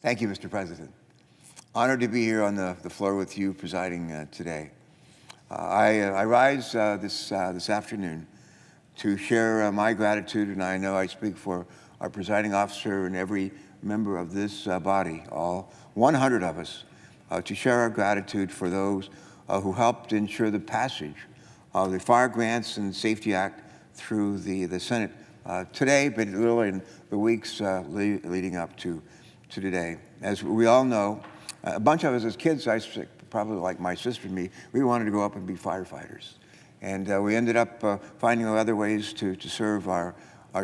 Thank you, Mr. President. Honored to be here on the floor with you presiding today. I rise this afternoon to share my gratitude, and I know I speak for our presiding officer and every member of this body, all 100 of us, to share our gratitude for those who helped ensure the passage of the Fire Grants and Safety Act through the Senate today, but really in the weeks leading up to today. As we all know, a bunch of us as kids, probably like my sister and me, we wanted to go up and be firefighters. And we ended up finding other ways to serve our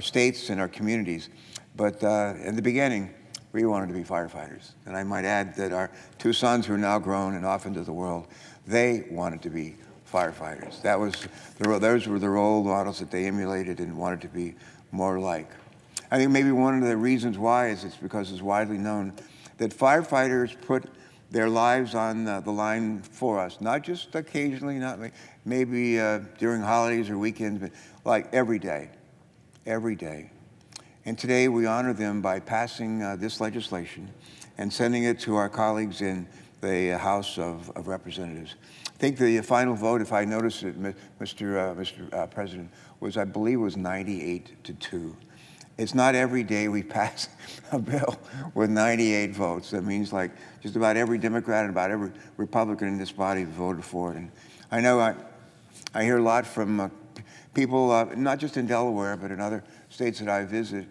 states and our communities. But in the beginning, we wanted to be firefighters. And I might add that our two sons who are now grown and off into the world, they wanted to be firefighters. Those were the role models that they emulated and wanted to be more like. I think maybe one of the reasons why is it's because it's widely known that firefighters put their lives on the line for us, not just occasionally, not maybe during holidays or weekends, but like every day, every day. And today we honor them by passing this legislation and sending it to our colleagues in the House of Representatives. I think the final vote, if I noticed it, Mr. President, was, I believe, was 98-2. It's not every day we pass a bill with 98 votes. That means like just about every Democrat and about every Republican in this body voted for it. And I know I hear a lot from people, not just in Delaware, but in other states that I visit.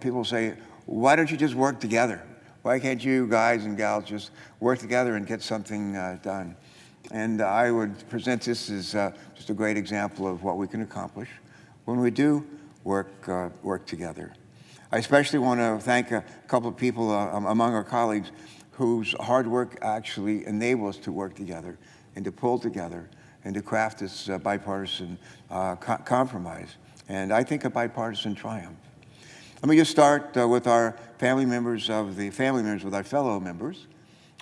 People say, why don't you just work together? Why can't you guys and gals just work together and get something done? And I would present this as just a great example of what we can accomplish when we do work together. I especially want to thank a couple of people among our colleagues whose hard work actually enables us to work together and to pull together and to craft this bipartisan compromise. And I think a bipartisan triumph. Let me just start with our with our fellow members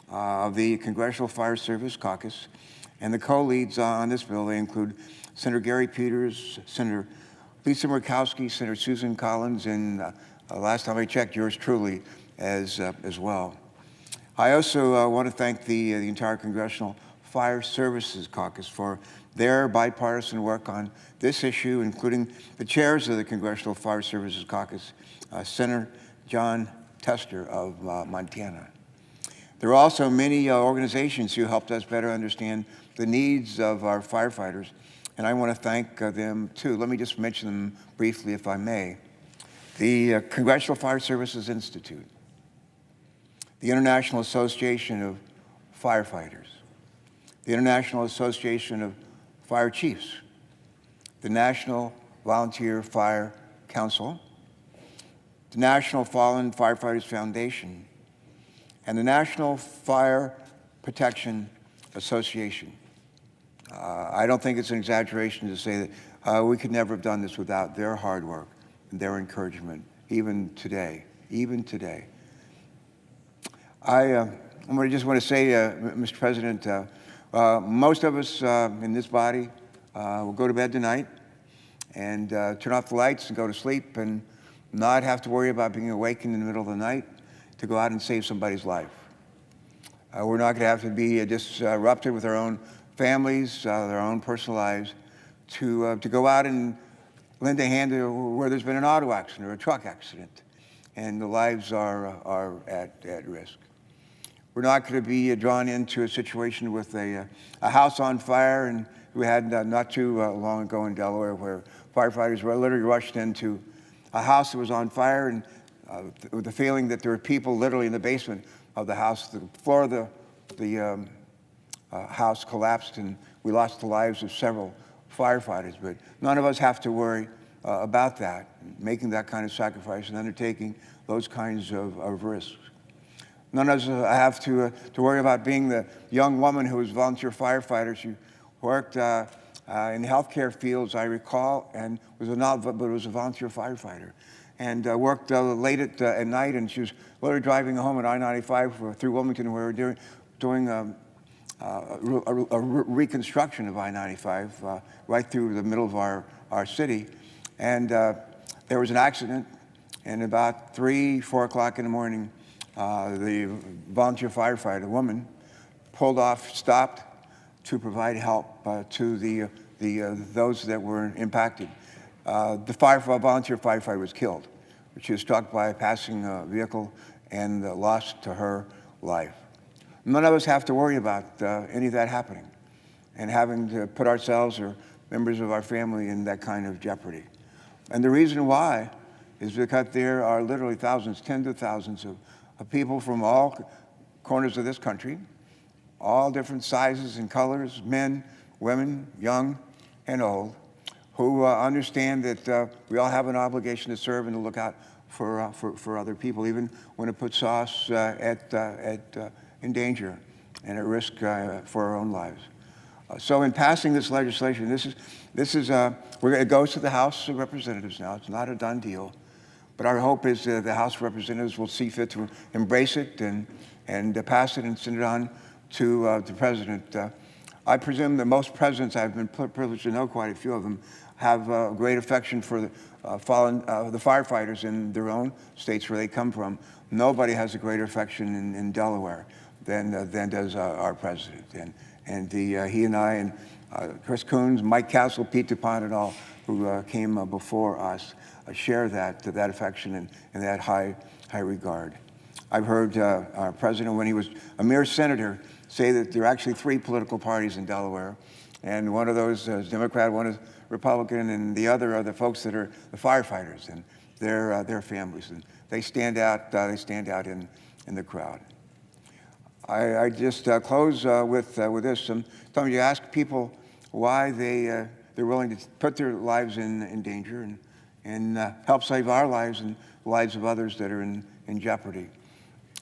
of the Congressional Fire Service Caucus. And the co-leads on this bill, they include Senator Gary Peters, Senator Lisa Murkowski, Senator Susan Collins, and last time I checked, yours truly as well. I also want to thank the entire Congressional Fire Services Caucus for their bipartisan work on this issue, including the chairs of the Congressional Fire Services Caucus, Senator John Tester of Montana. There are also many organizations who helped us better understand the needs of our firefighters, and I want to thank them too. Let me just mention them briefly, if I may. The Congressional Fire Services Institute, the International Association of Firefighters, the International Association of Fire Chiefs, the National Volunteer Fire Council, the National Fallen Firefighters Foundation, and the National Fire Protection Association. I don't think it's an exaggeration to say that we could never have done this without their hard work and their encouragement, even today, I just want to say, Mr. President, most of us in this body will go to bed tonight and turn off the lights and go to sleep and not have to worry about being awakened in the middle of the night to go out and save somebody's life. We're not going to have to be disrupted with our own families, their own personal lives, to go out and lend a hand to where there's been an auto accident or a truck accident, and the lives are at risk. We're not going to be drawn into a situation with a house on fire, and we had not too long ago in Delaware where firefighters were literally rushed into a house that was on fire, and with the feeling that there were people literally in the basement of the house. The floor of the house collapsed, and we lost the lives of several firefighters. But none of us have to worry about that, making that kind of sacrifice and undertaking those kinds of risks. None of us have to worry about being the young woman who was a volunteer firefighter. She worked in the healthcare fields, I recall, and was a volunteer firefighter, and worked late at night. And she was literally driving home at I-95 through Wilmington, where we were doing a reconstruction of I-95 right through the middle of our city. And there was an accident, and about 3, 4 o'clock in the morning, The volunteer firefighter, woman, pulled off, stopped to provide help to those that were impacted. The volunteer firefighter was killed. She was struck by a passing vehicle and lost to her life. None of us have to worry about any of that happening and having to put ourselves or members of our family in that kind of jeopardy. And the reason why is because there are literally thousands, tens of thousands of people from all corners of this country, all different sizes and colors, men, women, young and old, who understand that we all have an obligation to serve and to look out for other people, even when it puts us in danger and at risk for our own lives. So in passing this legislation, it goes to the House of Representatives now. It's not a done deal. But our hope is that the House of Representatives will see fit to embrace it and pass it and send it on to the President. I presume that most presidents, I've been privileged to know quite a few of them, have great affection for the firefighters in their own states where they come from. Nobody has a greater affection in Delaware than does our president. And he and I and Chris Coons, Mike Castle, Pete DuPont, and all who came before us share that affection and that high regard. I've heard our president, when he was a mere senator, say that there are actually 3 political parties in Delaware, and one of those is Democrat, one is Republican, and the other are the folks that are the firefighters and their families, and they stand out. They stand out in the crowd. I just close with this. Sometimes you ask people why they're willing to put their lives in danger and help save our lives and the lives of others that are in jeopardy.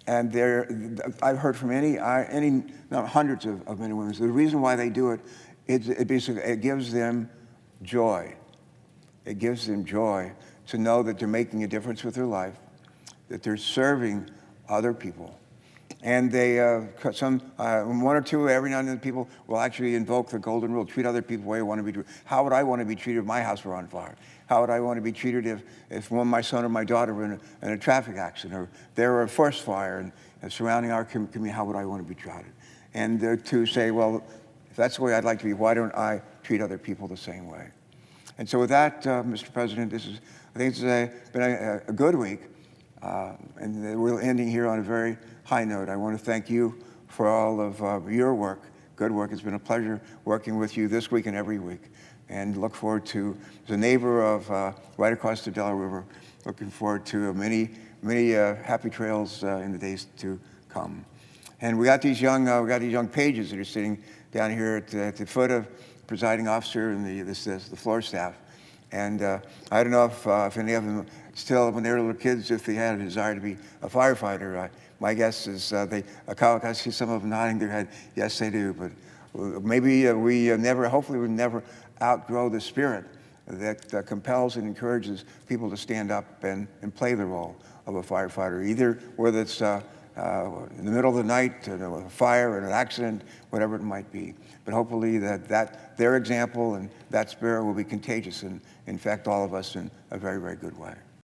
And I've heard from hundreds of men and women. So the reason why they do it is it gives them joy. It gives them joy to know that they're making a difference with their life, that they're serving other people. And they, one or two, every now and then, people will actually invoke the golden rule: treat other people the way I want to be treated. How would I want to be treated if my house were on fire? How would I want to be treated if my son or my daughter were in a traffic accident, or there were a forest fire and surrounding our community? How would I want to be treated? And to say, well, if that's the way I'd like to be, why don't I treat other people the same way? And so with that, Mr. President, I think it's been a good week, and we're ending here on a very high note. I want to thank you for all of your work, good work. It's been a pleasure working with you this week and every week, and look forward to, as a neighbor of right across the Delaware River, looking forward to many happy trails in the days to come. And we got these young pages that are sitting down here at the foot of the presiding officer and the floor staff. And I don't know if any of them still, when they were little kids, if they had a desire to be a firefighter. My guess is I see some of them nodding their head, yes, they do. But maybe hopefully we never outgrow the spirit that compels and encourages people to stand up and play the role of a firefighter, either whether it's in the middle of the night, a fire, or an accident, whatever it might be. But hopefully that their example and that spirit will be contagious and infect all of us in a very, very good way.